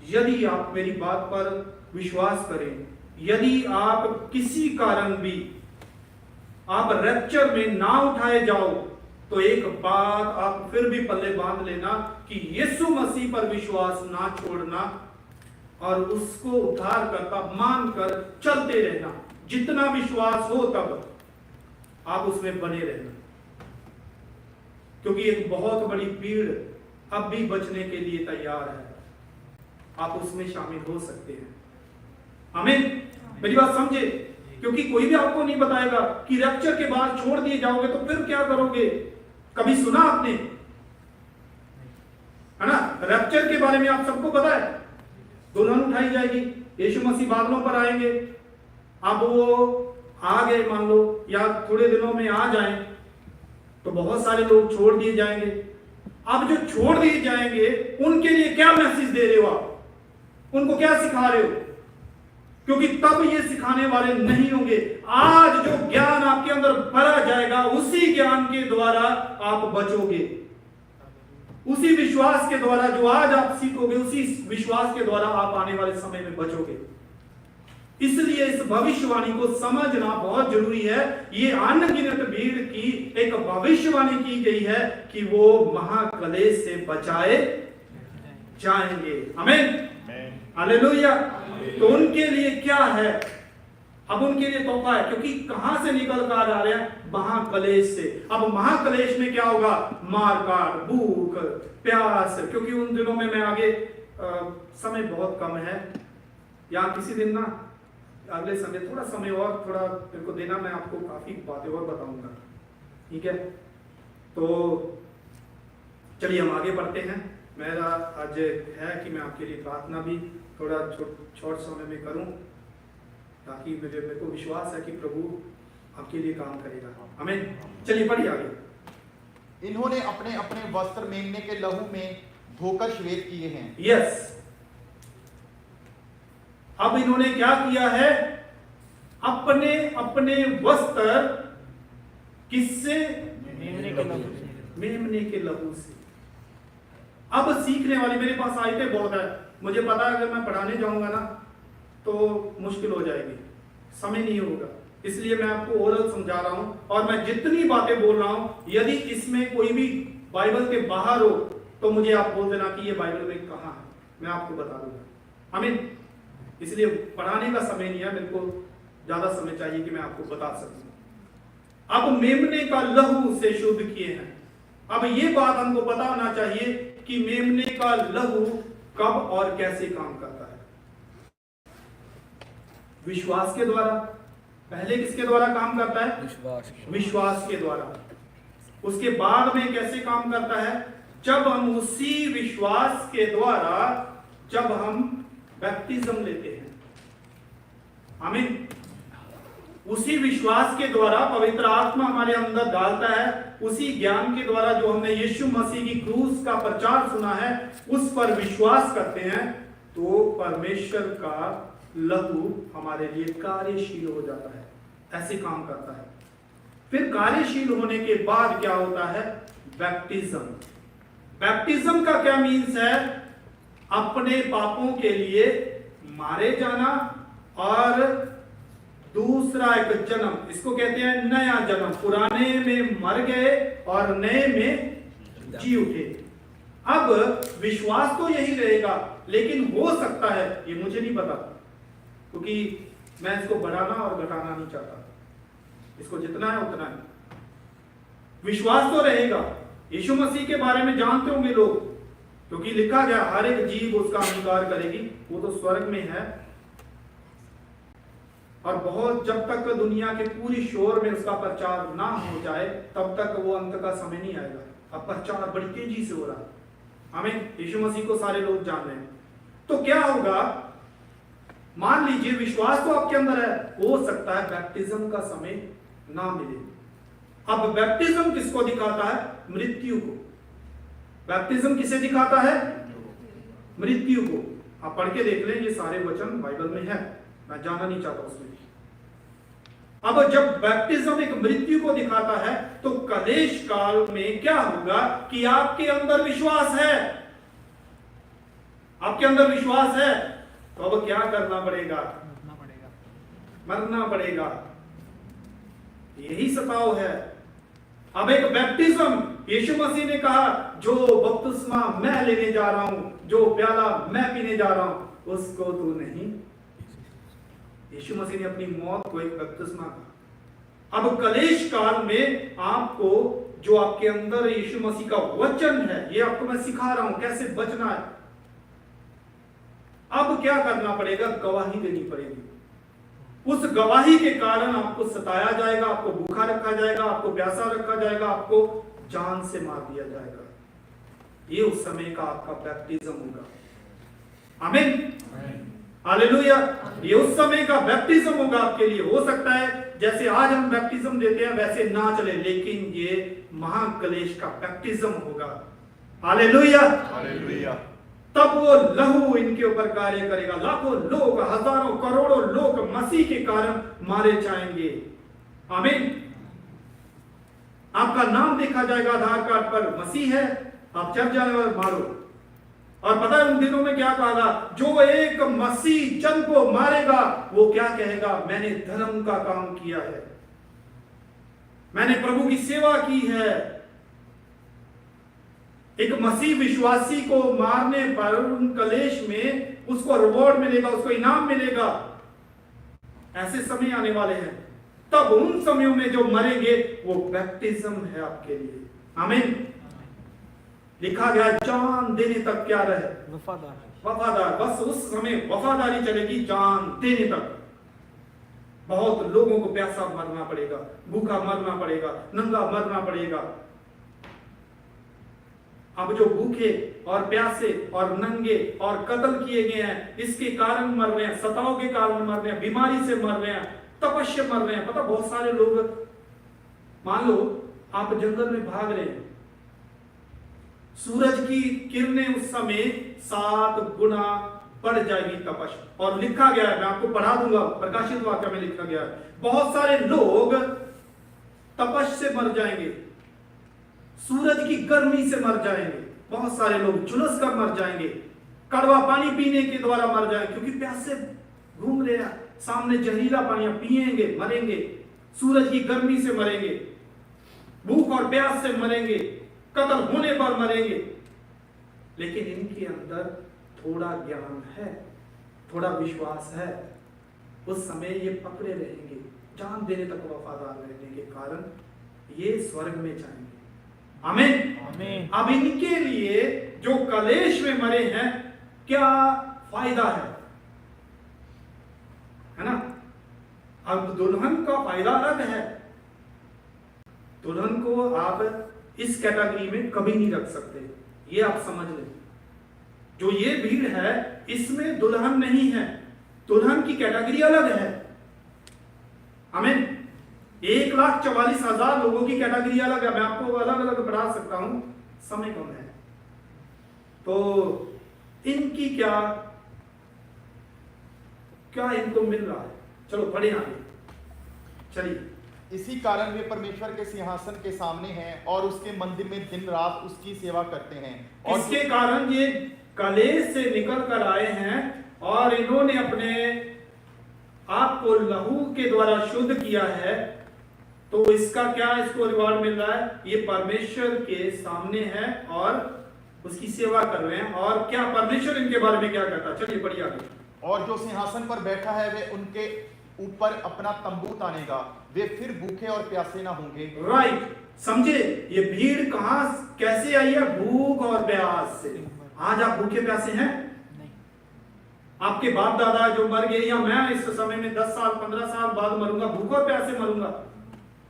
यदि आप मेरी बात पर विश्वास करें, यदि आप किसी कारण भी आप रैप्चर में ना उठाए जाओ, तो एक बात आप फिर भी पल्ले बांध लेना कि यीशु मसीह पर विश्वास ना छोड़ना और उसको उद्धारकर्ता मानकर चलते रहना। जितना विश्वास हो तब आप उसमें बने रहना, क्योंकि एक बहुत बड़ी भीड़ अब भी बचने के लिए तैयार है, आप उसमें शामिल हो सकते हैं। आमीन। मेरी बात समझे? क्योंकि कोई भी आपको नहीं बताएगा कि रैप्चर के बाद छोड़ दिए जाओगे तो फिर क्या करोगे। कभी सुना आपने? है ना, रैप्चर के बारे में आप सबको पता है, दुल्हन उठाई जाएगी, यीशु मसीह बादलों पर आएंगे। अब वो आ गए मान लो, या थोड़े दिनों में आ जाएं, तो बहुत सारे लोग छोड़ दिए जाएंगे। अब जो छोड़ दिए जाएंगे उनके लिए क्या मैसेज दे रहे हो आप? उनको क्या सिखा रहे हो? क्योंकि तब ये सिखाने वाले नहीं होंगे। आज जो ज्ञान आपके अंदर भरा जाएगा, उसी ज्ञान के द्वारा आप बचोगे, उसी विश्वास के द्वारा जो आज आप सीखोगे, उसी विश्वास के द्वारा आप आने वाले समय में बचोगे। इसलिए इस भविष्यवाणी को समझना बहुत जरूरी है। ये अनगिनत भीड़ की एक भविष्यवाणी की गई है कि वो महाक्लेश से बचाए जाएंगे। आमीन, हालेलुया। तो उनके लिए क्या है? अब उनके लिए तोहफा है, क्योंकि कहां से निकल कर आ रहे हैं? महाक्लेश से। अब महाक्लेश में क्या होगा? मारकाट, भूख, प्यास। क्योंकि उन दिनों में मैं आगे समय बहुत कम है, या किसी दिन ना अगले संडे थोड़ा समय और थोड़ा मेरे को देना, मैं आपको काफी बातें और बताऊंगा, ठीक है? तो चलिए हम आगे बढ़ते हैं। मेरा आज है कि मैं आपके लिए प्रार्थना भी थोड़ा छोटे समय में करूं, ताकि मेरे को विश्वास है कि प्रभु आपके लिए काम करेगा। आमीन। चलिए पढ़िए आगे। इन्होंने अपने अपने वस्त्र मेमने के लहू में धोकर श्वेत किए हैं। यस, अब इन्होंने क्या किया है? अपने अपने वस्त्र किससे? मेमने के लहू से। अब सीखने वाली मेरे पास आयतें बहुत है, मुझे पता है अगर मैं पढ़ाने जाऊंगा ना तो मुश्किल हो जाएगी, समय नहीं होगा, इसलिए मैं आपको ओरल समझा रहा हूं। और मैं जितनी बातें बोल रहा हूं, यदि इसमें कोई भी बाइबल के बाहर हो तो मुझे आप बोल देना कि ये बाइबल में कहां है, मैं आपको बता दूंगा। आमीन। इसलिए पढ़ाने का समय नहीं है, मेरे को ज्यादा समय चाहिए कि मैं आपको बता सकूं। अब मेमने का लहू से शुद्ध किए हैं। अब ये बात हमको पता होना चाहिए कि मेमने का लहू कब और कैसे काम करता है। विश्वास के द्वारा। पहले किसके द्वारा काम करता है? विश्वास के द्वारा। उसके बाद में कैसे काम करता है? जब हम उसी विश्वास के द्वारा जब हम बैप्टिज्म लेते हैं। आमीन। उसी विश्वास के द्वारा पवित्र आत्मा हमारे अंदर डालता है, उसी ज्ञान के द्वारा जो हमने यीशु मसीह की क्रूस का प्रचार सुना है उस पर विश्वास करते हैं, तो परमेश्वर का लहू हमारे लिए कार्यशील हो जाता है। ऐसे काम करता है। फिर कार्यशील होने के बाद क्या होता है? बैप्टिज्म। बैप्टिज्म का क्या मीन्स है? अपने पापों के लिए मारे जाना और दूसरा एक जन्म, इसको कहते हैं नया जन्म। पुराने में मर गए और नए में जी उठे। अब विश्वास तो यही रहेगा, लेकिन हो सकता है, ये मुझे नहीं पता, क्योंकि मैं इसको बढ़ाना और घटाना नहीं चाहता, इसको जितना है उतना है। विश्वास तो रहेगा। यीशु मसीह के बारे में जानते होंगे लोग, क्योंकि लिखा गया हर एक जीव उसका अंगीकार करेगी, वो तो स्वर्ग में है। और बहुत जब तक दुनिया के पूरी शोर में उसका प्रचार ना हो जाए तब तक वो अंत का समय नहीं आएगा। अब प्रचार बड़ी तेजी से हो रहा है। आमीन। यीशु मसीह को सारे लोग जान रहे हैं। तो क्या होगा? मान लीजिए विश्वास तो आपके अंदर है, हो सकता है बैप्टिज्म का समय ना मिले। अब बैप्टिज्म किसको दिखाता है? मृत्यु को। बैप्टिज्म किसे दिखाता है? मृत्यु को। आप पढ़ के देख लें, ये सारे वचन बाइबल में है, मैं जाना नहीं चाहता उसमें। अब जब बैप्टिज्म एक मृत्यु को दिखाता है तो कलेश काल में क्या होगा कि आपके अंदर विश्वास है, आपके अंदर विश्वास है, तो अब क्या करना पड़ेगा? मरना पड़ेगा। यही सताव है। अब एक बैप्टिज्म, यीशु मसीह ने कहा जो बपतिस्मा मैं लेने जा रहा हूं, जो प्याला मैं पीने जा रहा हूं, उसको तू नहीं। यीशु मसीह ने अपनी मौत को एक बपतिस्मा कहा। अब कलेश काल में आपको जो आपके अंदर यीशु मसीह का वचन है, ये आपको मैं सिखा रहा हूं कैसे बचना है। अब क्या करना पड़ेगा? गवाही देनी पड़ेगी। उस गवाही के कारण आपको सताया जाएगा, आपको भूखा रखा जाएगा, आपको प्यासा रखा जाएगा, आपको जान से मार दिया जाएगा। ये उस समय का आपका बैप्टिज्म होगा। आमीन। हालेलुया। ये उस समय का बैप्टिज्म होगा आपके लिए। हो सकता है जैसे आज हम बैप्टिज्म देते हैं वैसे ना चले, लेकिन ये महाक्लेश का बैप्टिज्म होगा। हालेलुया। हालेलुया। तब वो लहू इनके ऊपर कार्य करेगा। लाखों लोग, हजारों करोड़ों लोग मसीह के कारण मारे जाएंगे। आमीन। आपका नाम देखा जाएगा आधार कार्ड पर, मसीह है, आप चर्च जाने वाले मारो। और पता है उन दिनों में क्या कहा? जो एक मसीह जन को मारेगा वो क्या कहेगा? मैंने धर्म का काम किया है, मैंने प्रभु की सेवा की है। एक मसीह विश्वासी को मारने पर उन कलेश में उसको रिवॉर्ड मिलेगा, उसको इनाम मिलेगा। ऐसे समय आने वाले हैं। तब उन समयों में जो मरेंगे वो बैप्टिज्म है आपके लिए। आमीन। लिखा गया जान देने तक क्या रहे? वफादार। बस उस समय वफादारी चलेगी जान देने तक। बहुत लोगों को प्यासा मरना पड़ेगा, भूखा मरना पड़ेगा, नंगा मरना पड़ेगा। अब जो भूखे और प्यासे और नंगे और कत्ल किए गए हैं, इसके कारण मर रहे हैं, सताव के कारण मर रहे हैं, बीमारी से मर रहे हैं, तपस्या से मर रहे हैं। पता बहुत सारे लोग, मान लो आप जंगल में भाग रहे हैं, सूरज की किरणें उस समय 7 गुना बढ़ जाएगी तपश। और लिखा गया है, मैं आपको पढ़ा दूंगा, प्रकाशित वाक्य में लिखा गया है, बहुत सारे लोग तपश से मर जाएंगे, सूरज की गर्मी से मर जाएंगे, बहुत सारे लोग झुलस कर मर जाएंगे, कड़वा पानी पीने के द्वारा मर जाएंगे, क्योंकि प्यास से घूम रहे हैं, सामने जहरीला पानी पिएंगे, मरेंगे, सूरज की गर्मी से मरेंगे, भूख और प्यास से मरेंगे, कत्ल होने पर मरेंगे। लेकिन इनके अंदर थोड़ा ज्ञान है, थोड़ा विश्वास है, उस समय ये पकड़े रहेंगे, जान देने तक वफादार रहने के कारण ये स्वर्ग में जाएंगे। आमीन आमीन। अब इनके लिए जो कलेश में मरे हैं, क्या फायदा है ना? अब दुल्हन का फायदा अलग है, दुल्हन को आप इस कैटेगरी में कभी नहीं रख सकते, ये आप समझ लें। जो ये भीड़ है इसमें दुल्हन नहीं है, दुल्हन की कैटेगरी अलग है। आमीन। 1,44,000 लोगों की कैटेगरी अलग है, मैं आपको अलग अलग बढ़ा सकता हूं, समय कम है। तो इनकी क्या क्या इनको मिल रहा है? चलो पढ़े आगे, चलिए। इसी कारण वे परमेश्वर के सिंहासन के सामने हैं और उसके मंदिर में दिन रात उसकी सेवा करते हैं। और इसके कारण ये कलेश से निकल कर आए हैं और इन्होंने अपने आप को लहू के द्वारा शुद्ध किया है, तो इसका क्या इसको रिवॉर्ड मिल रहा है? ये परमेश्वर के सामने है और उसकी सेवा कर रहे हैं। और क्या परमेश्वर इनके बारे में क्या कहता है? चलिए पढ़िए आगे। और जो सिंहासन पर बैठा है वे उनके ऊपर अपना तंबू तानेगा, वे फिर भूखे और प्यासे ना होंगे। राइट, समझे? ये भीड़ कहां कैसे आई है? भूख और प्यास से। आज आप भूखे प्यासे हैं? नहीं। आपके बाप दादा जो मर गए, या मैं इस समय में 10 साल 15 साल बाद मरूंगा, भूख और प्यासे मरूंगा,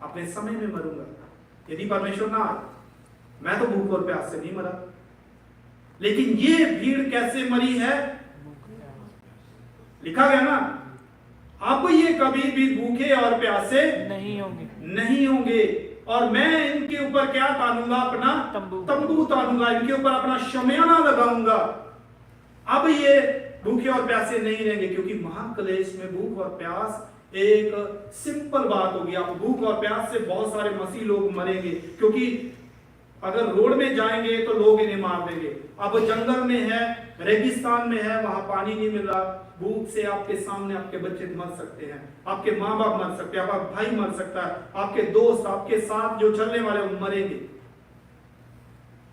अपने समय में मरूंगा यदि परमेश्वर ना आए। मैं तो भूख और प्यास से नहीं मरा, लेकिन ये भीड़ कैसे मरी है? लिखा गया ना, अब ये कभी भी भूखे और प्यासे नहीं होंगे। और मैं इनके ऊपर क्या तानूंगा? अपना तंबू तानूंगा, इनके ऊपर अपना शमियाना लगाऊंगा। अब ये भूखे और प्यासे नहीं रहेंगे, क्योंकि महाक्लेश में भूख और प्यास एक सिंपल बात होगी। आप भूख और प्यास से बहुत सारे मसीह लोग मरेंगे, क्योंकि अगर रोड में जाएंगे तो लोग इन्हें मार देंगे। अब जंगल में है, रेगिस्तान में है, वहां पानी नहीं मिल रहा, भूख से आपके सामने आपके बच्चे मर सकते हैं, आपके माँ बाप मर सकते हैं, आपका भाई मर सकता है, आपके दोस्त, आपके साथ जो चलने वाले वो मरेंगे।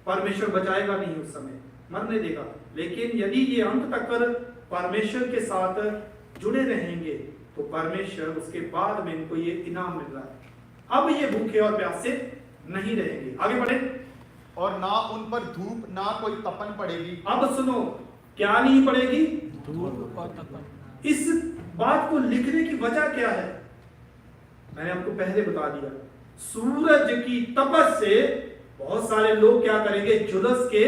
परमेश्वर बचाएगा नहीं, उस समय मरने देगा। लेकिन यदि ये अंत तक परमेश्वर के साथ जुड़े रहेंगे तो परमेश्वर उसके बाद में इनको ये इनाम मिल रहा है। अब ये भूखे और प्यासे नहीं रहेंगे। आगे बढ़े। और ना उन पर धूप ना कोई तपन पड़ेगी। अब सुनो, क्या नहीं पड़ेगी? धूप और तपन। इस बात को लिखने की वजह क्या है? मैंने आपको पहले बता दिया, सूरज की तपश से बहुत सारे लोग क्या करेंगे? झुलस के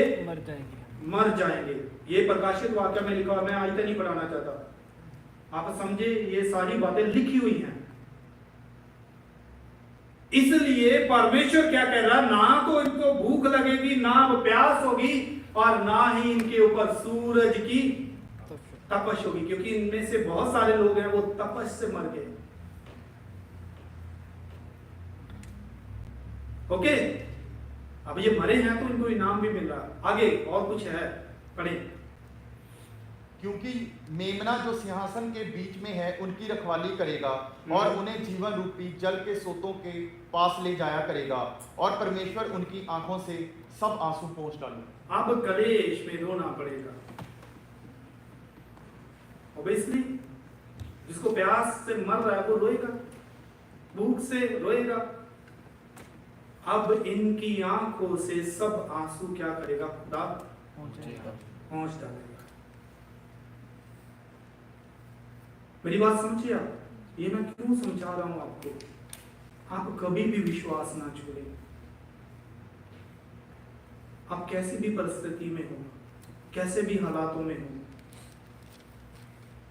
मर जाएंगे। ये प्रकाशित वाक्य में लिखा, मैं आयत नहीं पढ़ाना चाहता, आप समझे, ये सारी बातें लिखी हुई हैं। इसलिए परमेश्वर क्या कह रहा है? ना तो इनको भूख लगेगी, ना प्यास होगी, और ना ही इनके ऊपर सूरज की तपश होगी, क्योंकि इनमें से बहुत सारे लोग हैं वो तपश से मर गए। ओके, अब ये मरे हैं तो इनको इनाम भी मिल रहा। आगे और कुछ है, पढ़ें। क्योंकि मेमना जो सिंहासन के बीच में है उनकी रखवाली करेगा और उन्हें जीवन रूपी जल के सोतों के पास ले जाया करेगा, और परमेश्वर उनकी आंखों से सब आंसू पोंछ डालेगा। अब कलेश में रोना पड़ेगा। ऑब्वियसली जिसको प्यास से मर रहा है वो रोएगा, भूख से रोएगा। अब इनकी आंखों से सब आंसू क्या करेगा? खुदा पहुंच डालेगा। मेरी बात समझिए आप, ये मैं क्यों समझा रहा हूं आपको? आप कभी भी विश्वास ना छोड़ें। आप कैसी भी परिस्थिति में हो, कैसे भी हालातों में हो,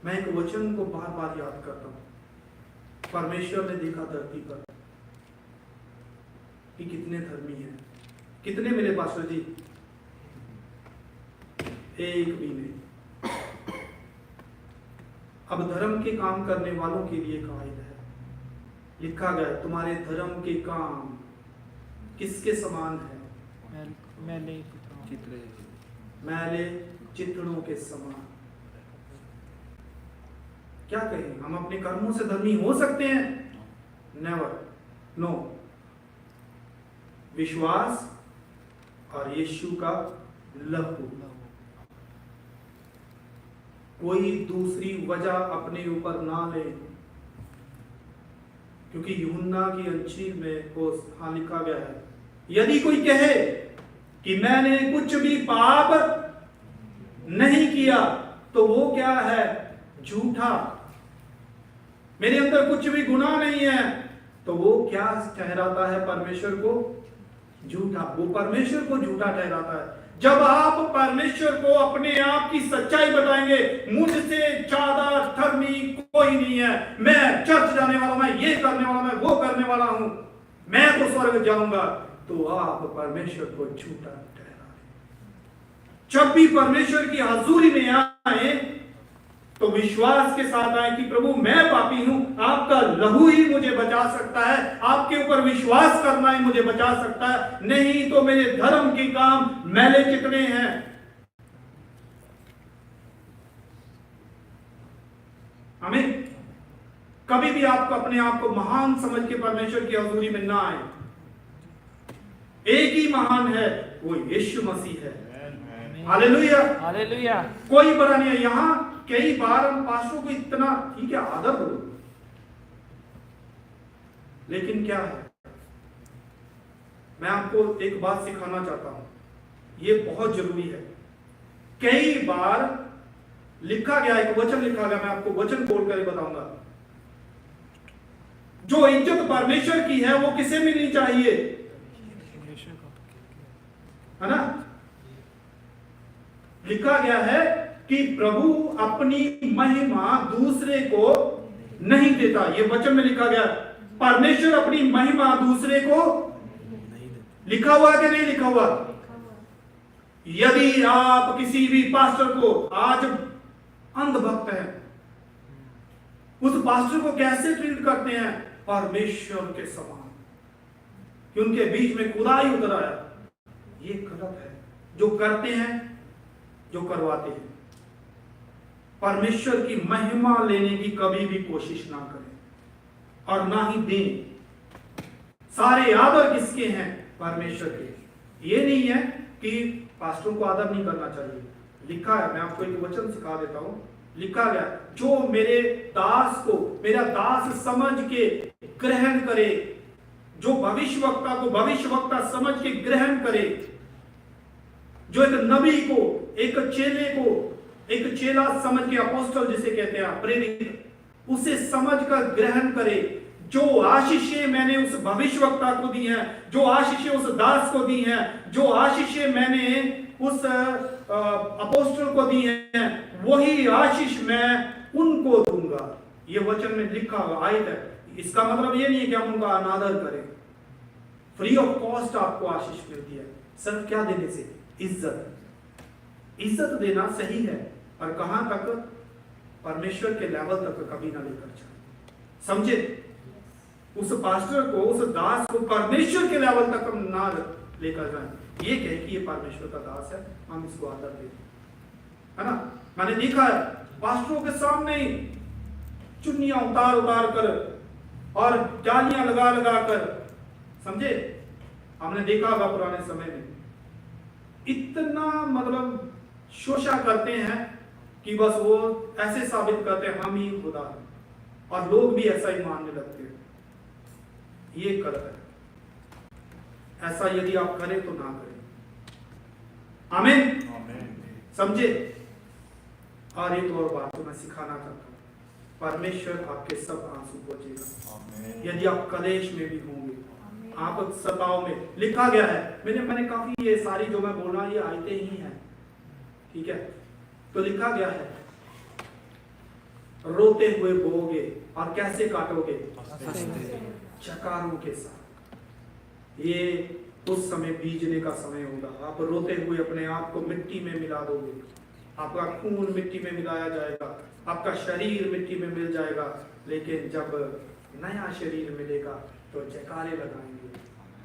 मैं एक वचन को बार बार याद करता हूं। परमेश्वर ने देखा धरती पर कि कितने धर्मी हैं। कितने मिले पास्टर जी? एक भी नहीं। अब धर्म के काम करने वालों के लिए कहा है, लिखा गया तुम्हारे धर्म के काम किसके समान है? मैंने मैले चित्रों के समान। क्या कहें, हम अपने कर्मों से धर्मी हो सकते हैं? Never, no. विश्वास और यीशु का लहू, कोई दूसरी वजह अपने ऊपर ना ले, क्योंकि यूहन्ना की अंजील में वो लिखा गया है, यदि कोई कहे कि मैंने कुछ भी पाप नहीं किया तो वो क्या है? झूठा। मेरे अंदर कुछ भी गुनाह नहीं है तो वो क्या ठहराता है? परमेश्वर को झूठा। वो परमेश्वर को झूठा ठहराता है। जब आप परमेश्वर को अपने आप की सच्चाई बताएंगे, मुझसे ज्यादा धर्मी कोई नहीं है, मैं चर्च जाने वाला, मैं ये करने वाला, मैं वो करने वाला हूं, मैं तो स्वर्ग जाऊंगा, तो आप परमेश्वर को झूठा ठहरा दें। जब भी परमेश्वर की हजूरी में आए तो विश्वास के साथ आए कि प्रभु मैं पापी हूं, आपका लहू ही मुझे बचा सकता है, आपके ऊपर विश्वास करना ही मुझे बचा सकता है, नहीं तो मेरे धर्म के काम मैले कितने हैं। हमें कभी भी आपको अपने आप को महान समझ के परमेश्वर की हजूरी में ना आए। एक ही महान है, वो यीशु मसीह है। Hallelujah, hallelujah. कोई बड़ा नहीं है। यहां कई बार हम पास्टरों को इतना, ठीक है आदर हो, लेकिन क्या है, मैं आपको एक बात सिखाना चाहता हूं, ये बहुत जरूरी है। कई बार लिखा गया, एक वचन लिखा गया, मैं आपको वचन बोल कर बताऊंगा, जो इज्जत परमेश्वर की है वो किसे मिलनी चाहिए? है ना? लिखा गया है कि प्रभु अपनी महिमा दूसरे को नहीं देता। ये वचन में लिखा गया, परमेश्वर अपनी महिमा दूसरे को लिखा हुआ कि नहीं लिखा हुआ? यदि आप किसी भी पास्टर को, आज अंधभक्त है, उस पास्टर को कैसे ट्रीट करते हैं? परमेश्वर के समान, कि उनके बीच में खुदाई उतर आया। ये गलत है। जो करते हैं, जो करवाते हैं, परमेश्वर की महिमा लेने की कभी भी कोशिश ना करें और ना ही दें। सारे आदर किसके हैं? परमेश्वर के। ये नहीं है कि पास्टरों को आदर नहीं करना चाहिए। लिखा है, मैं आपको एक वचन सिखा देता हूं, लिखा गया, जो मेरे दास को मेरा दास समझ के ग्रहण करे, जो भविष्यवक्ता को भविष्यवक्ता समझ के ग्रहण करे, जो एक नबी को, एक चेले को, एक चेला समझ के, अपोस्टल जिसे कहते हैं प्रेरित, उसे समझ कर ग्रहण करे। जो आशीषें मैंने उस भविष्यवक्ता को दी हैं, जो आशीषें उस दास को दी हैं, जो आशीषें मैंने उस अपोस्टल को दी हैं, वही आशीष मैं उनको दूंगा। ये वचन में लिखा हुआ आयत है। इसका मतलब ये नहीं है कि हम उनका अनादर करें। फ्री ऑफ कॉस्ट आपको आशीष मिलती है। सिर्फ क्या देने से? इज्जत। इज्जत देना सही है, और कहां तक? परमेश्वर के लेवल तक कभी ना लेकर जाए। समझे? उस पास्टर को, उस दास को परमेश्वर के लेवल तक हम ना लेकर जाए। ये कहे कि ये परमेश्वर का दास है, हम इसको आदर दें, है ना? मैंने देखा है पास्टरों के सामने चुन्नियां उतार उतार कर और जालियां लगा लगा कर, समझे, हमने देखा होगा पुराने समय में, इतना मतलब शोषा करते हैं कि बस वो ऐसे साबित करते हैं हम ही खुदा हैं, और लोग भी ऐसा ही मानने लगते हैं। ये गलत है। ऐसा यदि आप करें तो ना करें। आमीन, समझे? और एक और बात तो मैं सिखाना चाहता हूं, परमेश्वर आपके सब आंसू पोंछेगा। यदि आप कलेश में भी होंगे, आप सताओ में। लिखा गया है, मैंने काफी ये सारी जो मैं बोल रहा ये आयतें ही हैं, ठीक है। तो लिखा गया है, रोते हुए बोओगे और कैसे काटोगे? चकारों के साथ। ये उस समय बीजने का समय होगा। आप रोते हुए अपने आप को मिट्टी में मिला दोगे, आपका खून मिट्टी में मिलाया जाएगा, आपका शरीर मिट्टी में मिल जाएगा। लेकिन जब नया शरीर मिलेगा तो जयकारे लगाएंगे,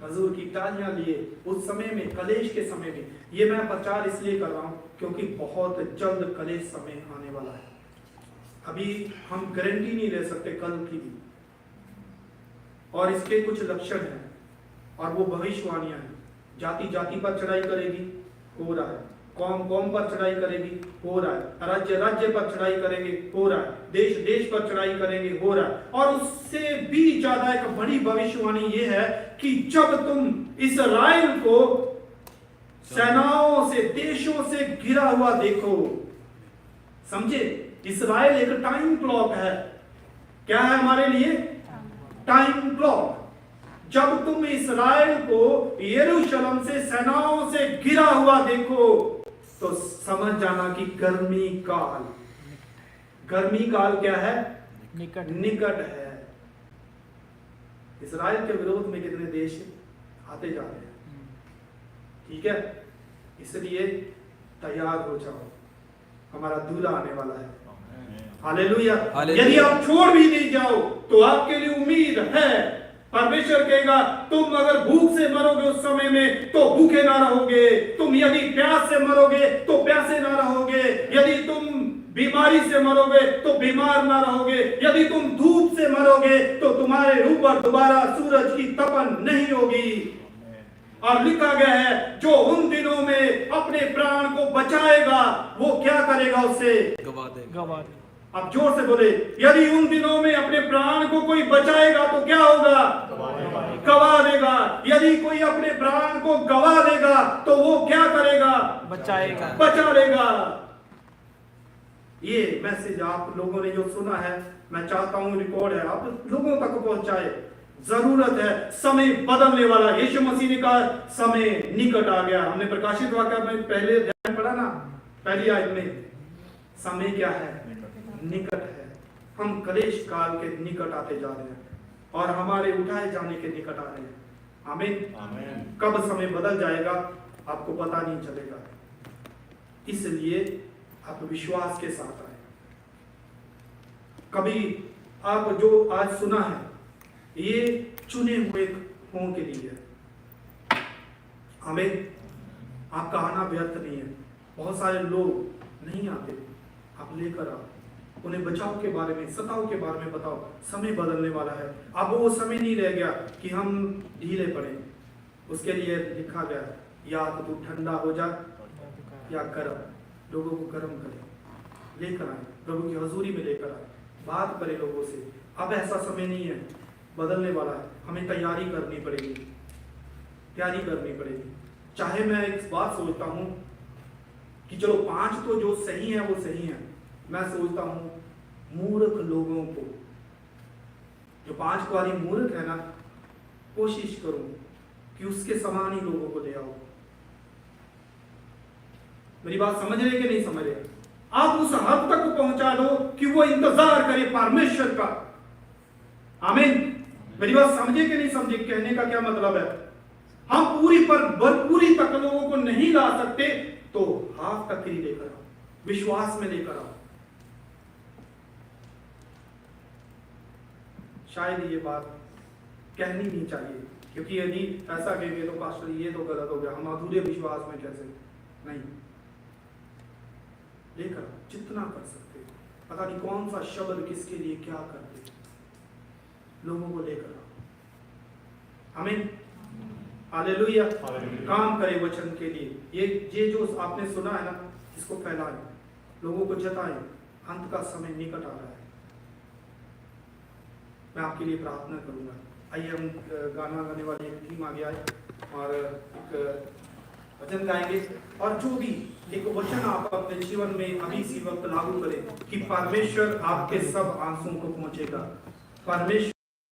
हजूर की तालियां लिए। उस समय में, कलेश के समय में, ये मैं प्रचार इसलिए कर रहा हूं क्योंकि बहुत जल्द कलेश समय आने वाला है। अभी हम गारंटी नहीं ले सकते कल की भी, और इसके कुछ लक्षण हैं और वो भविष्यवाणियां हैं। जाति जाति पर चढ़ाई करेगी, हो रहा है। कौम कौम पर चढ़ाई करेगी, हो रहा है। राज्य राज्य पर चढ़ाई करेंगे, हो रहा है। देश देश पर चढ़ाई करेंगे, हो रहा है। और उससे भी ज्यादा एक बड़ी भविष्यवाणी ये है कि जब तुम इस्राएल को सेनाओं से, देशों से घिरा हुआ देखो, समझे? इस्राएल एक टाइम क्लॉक है। क्या है हमारे लिए? Time clock. जब तुम इस्राएल को यरूशलेम से, सेनाओं से घिरा हुआ देखो, तो समझ जाना कि गर्मी काल। गर्मी काल क्या है? निकट है। इस्राएल के विरोध में कितने देश आते जा रहे हैं, ठीक है। इसलिए तैयार हो जाओ, हमारा दूल्हा आने वाला है। हालेलुया। यदि आप छोड़ भी नहीं जाओ तो आपके लिए उम्मीद है। परमेश्वर कहेगा, तुम अगर भूख से मरोगे उस समय में तो भूखे ना रहोगे, तुम यदि प्यास से मरोगे तो प्यासे ना रहोगे, यदि तुम बीमारी से मरोगे तो बीमार ना रहोगे, यदि तुम धूप से मरोगे तो तुम्हारे ऊपर दोबारा सूरज की तपन नहीं होगी। और लिखा गया है, जो उन दिनों में अपने प्राण को बचाएगा वो क्या करेगा? उससे गवा देगा। अब जोर से बोले, यदि उन दिनों में अपने प्राण को कोई बचाएगा तो क्या होगा? गवा देगा। यदि कोई अपने प्राण को गवा देगा तो वो क्या करेगा? बचाएगा, बचा लेगा। ये मैसेज आप लोगों ने जो सुना है, मैं चाहता हूं रिकॉर्ड है, आप लोगों तक पहुंचाए। जरूरत है, समय बदलने वाला। यीशु मसीह ने कहा समय निकट आ गया। हमने प्रकाशित वाक्य में पहले ध्यान पढ़ा ना, पहली आयत में, समय क्या है? निकट है। हम कलेश काल के निकट आते जा रहे हैं और हमारे उठाए जाने के निकट आ रहे हैं। आमीन। कब समय बदल जाएगा आपको पता नहीं चलेगा। इसलिए आप विश्वास के साथ आए। कभी आप जो आज सुना है ये चुने हुए हों के लिए है। आमीन। आपका आना व्यर्थ नहीं है। बहुत सारे लोग नहीं आते, आप लेकर आओ, उन्हें बचाव के बारे में, सताव के बारे में बताओ। समय बदलने वाला है। अब वो समय नहीं रह गया कि हम ढीले पड़े। उसके लिए लिखा गया, या तो तू ठंडा हो जा या गर्म। लोगों को गर्म करे, लेकर आए, प्रभु की हजूरी में लेकर आए, बात करे लोगों से। अब ऐसा समय नहीं है, बदलने वाला है। हमें तैयारी करनी पड़ेगी, तैयारी करनी पड़ेगी। चाहे मैं एक बात सोचता हूं कि चलो 5 तो जो सही है वो सही है, मैं सोचता हूं मूर्ख लोगों को, जो 5 कुआरी मूर्ख है ना, कोशिश करूं कि उसके समान ही लोगों को ले आओ। मेरी बात समझ रहे कि नहीं समझ रहे? आप उस हद तक पहुंचा दो कि वो इंतजार करे परमेश्वर का। आमीन। मेरी बात समझे कि नहीं समझे? कहने का क्या मतलब है? हम पूरी पर भरपूरी तक लोगों को नहीं ला सकते तो हाफ तक ही लेकर आओ, विश्वास में लेकर आओ। शायद ये बात कहनी नहीं चाहिए, क्योंकि यदि ऐसा कहेंगे तो पास्टर ये तो गलत हो गया, हम अधूरे विश्वास में कैसे? नहीं, लेकर जितना कर सकते। पता नहीं कौन सा शब्द किसके लिए क्या करते, लोगों को लेकर आओ। आमीन। हालेलुया। काम करे वचन के लिए। ये जो आपने सुना है ना, इसको फैलाएं, लोगों को जताएं। अंत का समय निकट आ रहा है। मैं आपके लिए प्रार्थना करूंगा। आइए हम गाना गाने वाली एक टीम आगे आए और एक वचन गाएंगे। और जो भी एक वचन आप अपने जीवन में अभी इसी वक्त लागू करें कि परमेश्वर आपके सब आंसुओं को पहुंचेगा। परमेश्वर